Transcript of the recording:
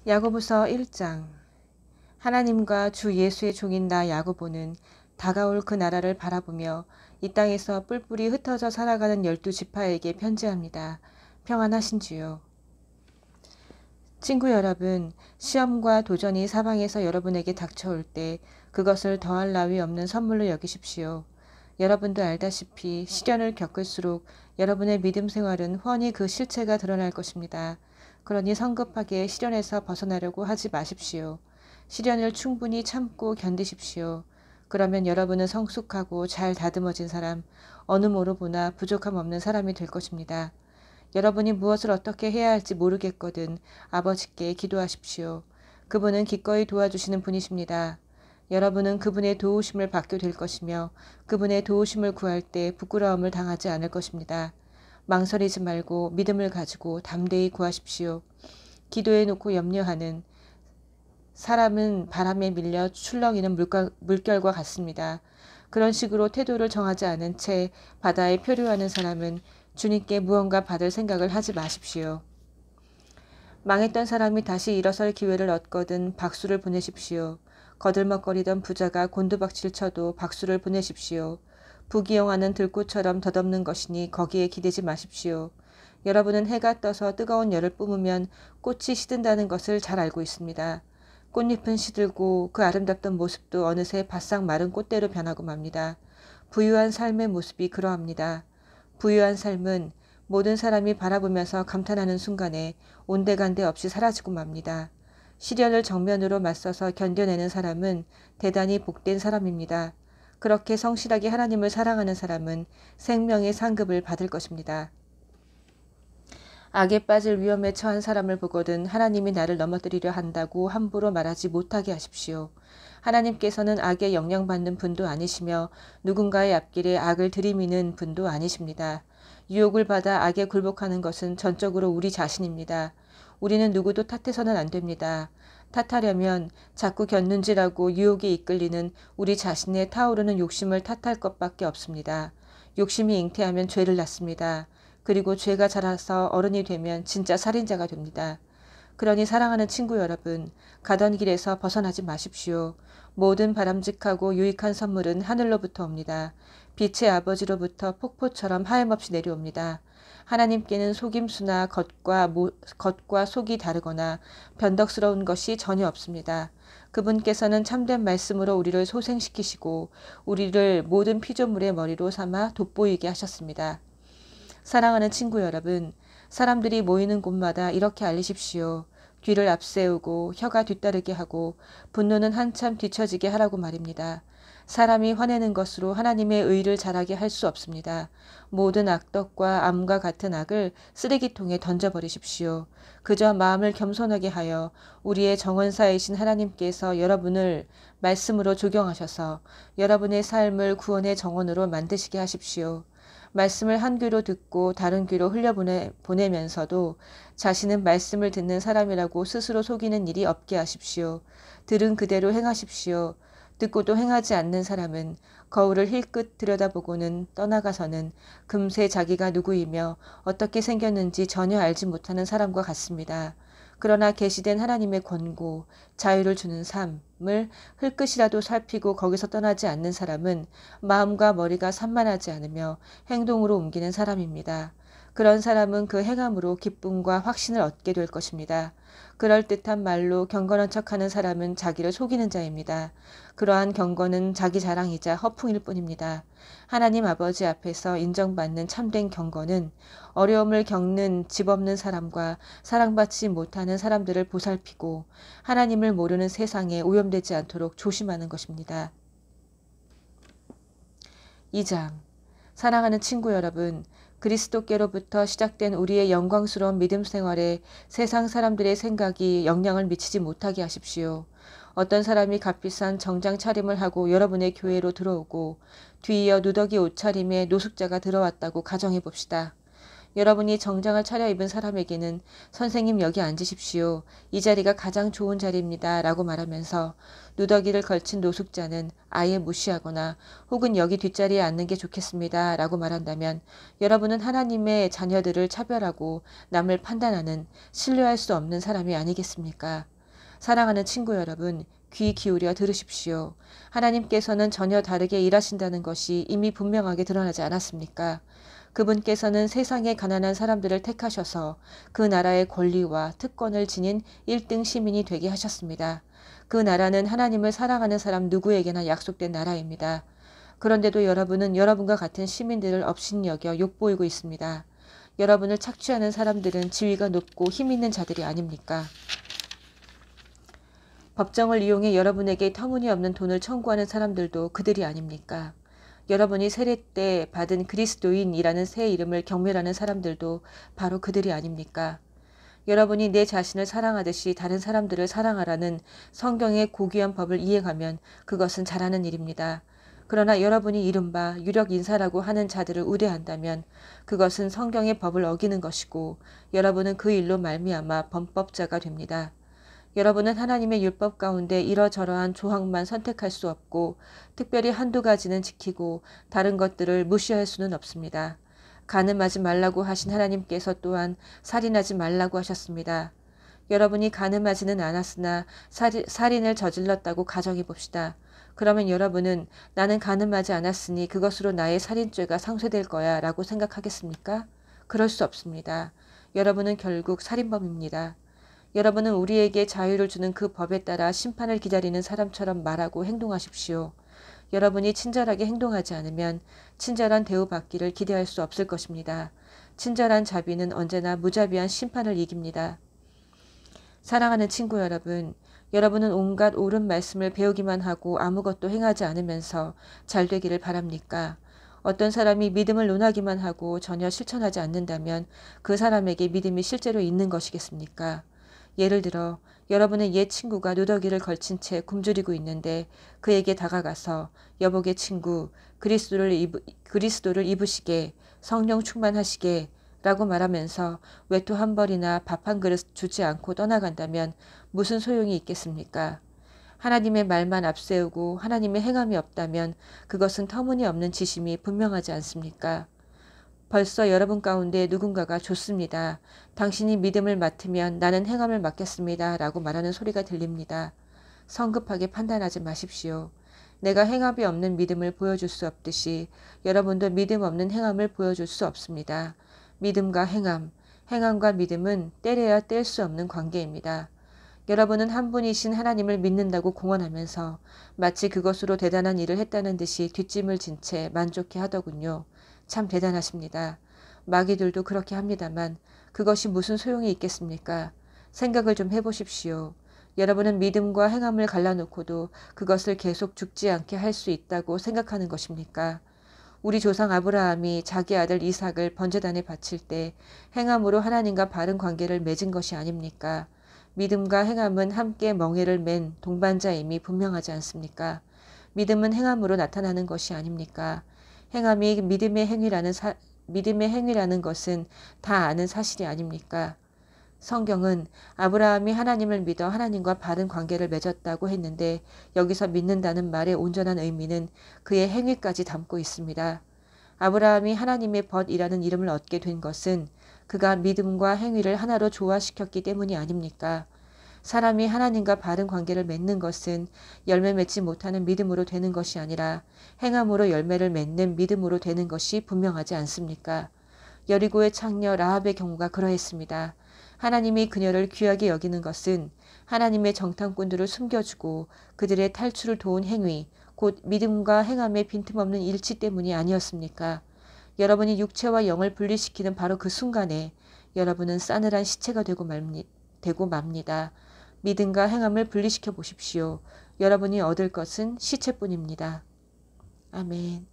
야고보서 1장. 하나님과 주 예수의 종인 나 야고보는 다가올 그 나라를 바라보며 이 땅에서 뿔뿔이 흩어져 살아가는 12지파에게 편지합니다. 평안하신지요. 친구 여러분, 시험과 도전이 사방에서 여러분에게 닥쳐올 때 그것을 더할 나위 없는 선물로 여기십시오. 여러분도 알다시피 시련을 겪을수록 여러분의 믿음 생활은 훤히 그 실체가 드러날 것입니다. 그러니 성급하게 시련에서 벗어나려고 하지 마십시오. 시련을 충분히 참고 견디십시오. 그러면 여러분은 성숙하고 잘 다듬어진 사람, 어느 모로 보나 부족함 없는 사람이 될 것입니다. 여러분이 무엇을 어떻게 해야 할지 모르겠거든 아버지께 기도하십시오. 그분은 기꺼이 도와주시는 분이십니다. 여러분은 그분의 도우심을 받게 될 것이며 그분의 도우심을 구할 때 부끄러움을 당하지 않을 것입니다. 망설이지 말고 믿음을 가지고 담대히 구하십시오. 기도해 놓고 염려하는 사람은 바람에 밀려 출렁이는 물결과 같습니다. 그런 식으로 태도를 정하지 않은 채 바다에 표류하는 사람은 주님께 무언가 받을 생각을 하지 마십시오. 망했던 사람이 다시 일어설 기회를 얻거든 박수를 보내십시오. 거들먹거리던 부자가 곤두박질 쳐도 박수를 보내십시오. 부귀영화는 들꽃처럼 덧없는 것이니 거기에 기대지 마십시오. 여러분은 해가 떠서 뜨거운 열을 뿜으면 꽃이 시든다는 것을 잘 알고 있습니다. 꽃잎은 시들고 그 아름답던 모습도 어느새 바싹 마른 꽃대로 변하고 맙니다. 부유한 삶의 모습이 그러합니다. 부유한 삶은 모든 사람이 바라보면서 감탄하는 순간에 온데간데 없이 사라지고 맙니다. 시련을 정면으로 맞서서 견뎌내는 사람은 대단히 복된 사람입니다. 그렇게 성실하게 하나님을 사랑하는 사람은 생명의 상급을 받을 것입니다. 악에 빠질 위험에 처한 사람을 보거든 하나님이 나를 넘어뜨리려 한다고 함부로 말하지 못하게 하십시오. 하나님께서는 악에 영향받는 분도 아니시며 누군가의 앞길에 악을 들이미는 분도 아니십니다. 유혹을 받아 악에 굴복하는 것은 전적으로 우리 자신입니다. 우리는 누구도 탓해서는 안 됩니다. 탓하려면 자꾸 견눈질하고 유혹에 이끌리는 우리 자신의 타오르는 욕심을 탓할 것밖에 없습니다. 욕심이 잉태하면 죄를 낳습니다. 그리고 죄가 자라서 어른이 되면 진짜 살인자가 됩니다. 그러니 사랑하는 친구 여러분, 가던 길에서 벗어나지 마십시오. 모든 바람직하고 유익한 선물은 하늘로부터 옵니다. 빛의 아버지로부터 폭포처럼 하염없이 내려옵니다. 하나님께는 속임수나 겉과 속이 다르거나 변덕스러운 것이 전혀 없습니다. 그분께서는 참된 말씀으로 우리를 소생시키시고 우리를 모든 피조물의 머리로 삼아 돋보이게 하셨습니다. 사랑하는 친구 여러분, 사람들이 모이는 곳마다 이렇게 알리십시오. 귀를 앞세우고 혀가 뒤따르게 하고 분노는 한참 뒤처지게 하라고 말입니다. 사람이 화내는 것으로 하나님의 의를 자라게 할 수 없습니다. 모든 악덕과 암과 같은 악을 쓰레기통에 던져버리십시오. 그저 마음을 겸손하게 하여 우리의 정원사이신 하나님께서 여러분을 말씀으로 조경하셔서 여러분의 삶을 구원의 정원으로 만드시게 하십시오. 말씀을 한 귀로 듣고 다른 귀로 흘려보내면서도 자신은 말씀을 듣는 사람이라고 스스로 속이는 일이 없게 하십시오. 들은 그대로 행하십시오. 듣고도 행하지 않는 사람은 거울을 힐끗 들여다보고는 떠나가서는 금세 자기가 누구이며 어떻게 생겼는지 전혀 알지 못하는 사람과 같습니다. 그러나 계시된 하나님의 권고, 자유를 주는 삶을 흘끗이라도 살피고 거기서 떠나지 않는 사람은 마음과 머리가 산만하지 않으며 행동으로 옮기는 사람입니다. 그런 사람은 그 행함으로 기쁨과 확신을 얻게 될 것입니다. 그럴듯한 말로 경건한 척하는 사람은 자기를 속이는 자입니다. 그러한 경건은 자기 자랑이자 허풍일 뿐입니다. 하나님 아버지 앞에서 인정받는 참된 경건은 어려움을 겪는 집 없는 사람과 사랑받지 못하는 사람들을 보살피고 하나님을 모르는 세상에 오염되지 않도록 조심하는 것입니다. 2장. 사랑하는 친구 여러분, 그리스도께로부터 시작된 우리의 영광스러운 믿음 생활에 세상 사람들의 생각이 영향을 미치지 못하게 하십시오. 어떤 사람이 값비싼 정장 차림을 하고 여러분의 교회로 들어오고 뒤이어 누더기 옷차림의 노숙자가 들어왔다고 가정해 봅시다. 여러분이 정장을 차려입은 사람에게는 선생님 여기 앉으십시오. 이 자리가 가장 좋은 자리입니다. 라고 말하면서 누더기를 걸친 노숙자는 아예 무시하거나 혹은 여기 뒷자리에 앉는 게 좋겠습니다. 라고 말한다면 여러분은 하나님의 자녀들을 차별하고 남을 판단하는 신뢰할 수 없는 사람이 아니겠습니까? 사랑하는 친구 여러분, 귀 기울여 들으십시오. 하나님께서는 전혀 다르게 일하신다는 것이 이미 분명하게 드러나지 않았습니까? 그분께서는 세상의 가난한 사람들을 택하셔서 그 나라의 권리와 특권을 지닌 1등 시민이 되게 하셨습니다. 그 나라는 하나님을 사랑하는 사람 누구에게나 약속된 나라입니다. 그런데도 여러분은 여러분과 같은 시민들을 업신여겨 욕보이고 있습니다. 여러분을 착취하는 사람들은 지위가 높고 힘 있는 자들이 아닙니까? 법정을 이용해 여러분에게 터무니없는 돈을 청구하는 사람들도 그들이 아닙니까? 여러분이 세례 때 받은 그리스도인이라는 새 이름을 경멸하는 사람들도 바로 그들이 아닙니까? 여러분이 내 자신을 사랑하듯이 다른 사람들을 사랑하라는 성경의 고귀한 법을 이해하면 그것은 잘하는 일입니다. 그러나 여러분이 이른바 유력 인사라고 하는 자들을 우대한다면 그것은 성경의 법을 어기는 것이고 여러분은 그 일로 말미암아 범법자가 됩니다. 여러분은 하나님의 율법 가운데 이러저러한 조항만 선택할 수 없고 특별히 한두 가지는 지키고 다른 것들을 무시할 수는 없습니다. 간음하지 말라고 하신 하나님께서 또한 살인하지 말라고 하셨습니다. 여러분이 간음하지는 않았으나 살인을 저질렀다고 가정해 봅시다. 그러면 여러분은 나는 간음하지 않았으니 그것으로 나의 살인죄가 상쇄될 거야 라고 생각하겠습니까? 그럴 수 없습니다. 여러분은 결국 살인범입니다. 여러분은 우리에게 자유를 주는 그 법에 따라 심판을 기다리는 사람처럼 말하고 행동하십시오. 여러분이 친절하게 행동하지 않으면 친절한 대우받기를 기대할 수 없을 것입니다. 친절한 자비는 언제나 무자비한 심판을 이깁니다. 사랑하는 친구 여러분, 여러분은 온갖 옳은 말씀을 배우기만 하고 아무것도 행하지 않으면서 잘 되기를 바랍니까? 어떤 사람이 믿음을 논하기만 하고 전혀 실천하지 않는다면 그 사람에게 믿음이 실제로 있는 것이겠습니까? 예를 들어 여러분의 옛 친구가 누더기를 걸친 채 굶주리고 있는데 그에게 다가가서 여보게 친구 그리스도를 입으시게 성령 충만하시게 라고 말하면서 외투 한 벌이나 밥 한 그릇 주지 않고 떠나간다면 무슨 소용이 있겠습니까? 하나님의 말만 앞세우고 하나님의 행함이 없다면 그것은 터무니없는 지심이 분명하지 않습니까? 벌써 여러분 가운데 누군가가 좋습니다. 당신이 믿음을 맡으면 나는 행함을 맡겠습니다. 라고 말하는 소리가 들립니다. 성급하게 판단하지 마십시오. 내가 행함이 없는 믿음을 보여줄 수 없듯이 여러분도 믿음 없는 행함을 보여줄 수 없습니다. 믿음과 행함, 행함과 믿음은 떼려야 뗄 수 없는 관계입니다. 여러분은 한 분이신 하나님을 믿는다고 공언하면서 마치 그것으로 대단한 일을 했다는 듯이 뒷짐을 진 채 만족해 하더군요. 참 대단하십니다. 마귀들도 그렇게 합니다만 그것이 무슨 소용이 있겠습니까? 생각을 좀 해보십시오. 여러분은 믿음과 행함을 갈라놓고도 그것을 계속 죽지 않게 할 수 있다고 생각하는 것입니까? 우리 조상 아브라함이 자기 아들 이삭을 번제단에 바칠 때 행함으로 하나님과 바른 관계를 맺은 것이 아닙니까? 믿음과 행함은 함께 멍에를 맨 동반자임이 분명하지 않습니까? 믿음은 행함으로 나타나는 것이 아닙니까? 행함이 믿음의 행위라는 것은 다 아는 사실이 아닙니까? 성경은 아브라함이 하나님을 믿어 하나님과 바른 관계를 맺었다고 했는데 여기서 믿는다는 말의 온전한 의미는 그의 행위까지 담고 있습니다. 아브라함이 하나님의 벗이라는 이름을 얻게 된 것은 그가 믿음과 행위를 하나로 조화시켰기 때문이 아닙니까? 사람이 하나님과 바른 관계를 맺는 것은 열매 맺지 못하는 믿음으로 되는 것이 아니라 행함으로 열매를 맺는 믿음으로 되는 것이 분명하지 않습니까? 여리고의 창녀 라합의 경우가 그러했습니다. 하나님이 그녀를 귀하게 여기는 것은 하나님의 정탐꾼들을 숨겨주고 그들의 탈출을 도운 행위, 곧 믿음과 행함의 빈틈없는 일치 때문이 아니었습니까? 여러분이 육체와 영을 분리시키는 바로 그 순간에 여러분은 싸늘한 시체가 되고 맙니다. 믿음과 행함을 분리시켜 보십시오. 여러분이 얻을 것은 시체뿐입니다. 아멘.